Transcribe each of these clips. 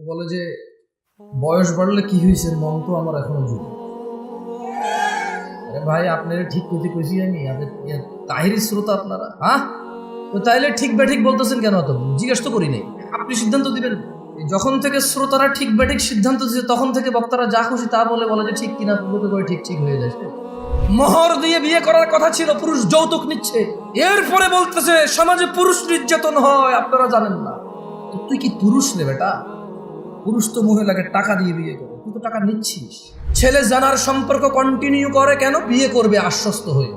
বলে যে বয়স বাড়লে কি হয়েছে, মন তো আমার এখনো যুব। আরে ভাই, আপনারা ঠিক করতে কইছি আমি, আপনি তাহিরি শ্রোতা আপনারা, হ্যাঁ? তো তাইলে ঠিক বেঠিক বলতেছেন কেন? তো জিজ্ঞেস তো করি নাই, আপনি সিদ্ধান্ত দিবেন। যখন থেকে শ্রোতারা ঠিক বেঠিক সিদ্ধান্ত দিচ্ছে তখন থেকে বক্তারা যা খুশি তা বলে যে ঠিক কিনা, লোকে করে ঠিক ঠিক হয়ে যাচ্ছে। মোহর দিয়ে বিয়ে করার কথা ছিল, পুরুষ যৌতুক নিচ্ছে, এরপরে বলতেছে সমাজে পুরুষ নির্যাতন হয়, আপনারা জানেন না। তো তুই কি পুরুষ রে বেটা? পুরুষ তো মহিলাকে টাকা দিয়ে বিয়ে করে, তুই তো টাকা নিচ্ছিস। ছেলে জানার সম্পর্ক কন্টিনিউ করে কেন? বিয়ে করবে আশ্বস্ত হয়ে।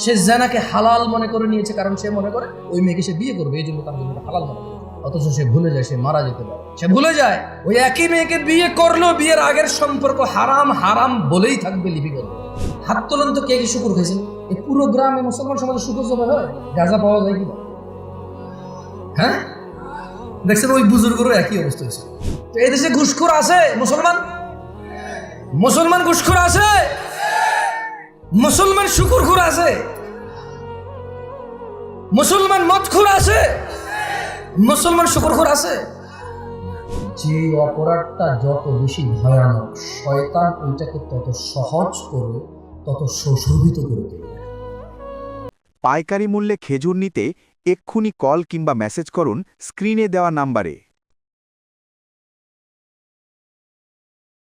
সে জানাকে হালাল মনে করে নিয়েছে, কারণ সে মনে করে ওই মেয়েকে সে বিয়ে করবে, এই জন্য তার জন্য হালাল মনে করে। অথচ সে ভুলে যায় সে মারা যেতে পারে। সে ভুলে যায় ওই একই মেয়েকে বিয়ে করলো, বিয়ের আগের সম্পর্ক হারাম হারাম বলেই থাকবে, লিপি করবে। হাত তোলেন তো, কে কি শুকুর খাইছেন? এই পুরো গ্রামে মুসলমান সমাজে শুকুর জমা হয়, গাঁজা পাওয়া যায় কিনা? হ্যাঁ, দেখছেন ওই বুজুর্গেরও একই অবস্থা হয়েছে। তো এই দেশে ঘুষখোর আছে মুসলমান? মুসলমান ঘুষখোর আছে? মুসলমান শুকুরখোর আছে? মুসলমান মদখোর আছে? মুসলমান শুকুরখোর আছে? যে অপরাধটা যত বেশি ভয়ানক, শয়তান ওইটাকে তত সহজ করে, তত সুশোভিত করে তোলে। পাইকারি মূল্যে খেজুর নিতে এক্ষুনি কল কিংবা মেসেজ করুন স্ক্রিনে দেওয়া নাম্বারে।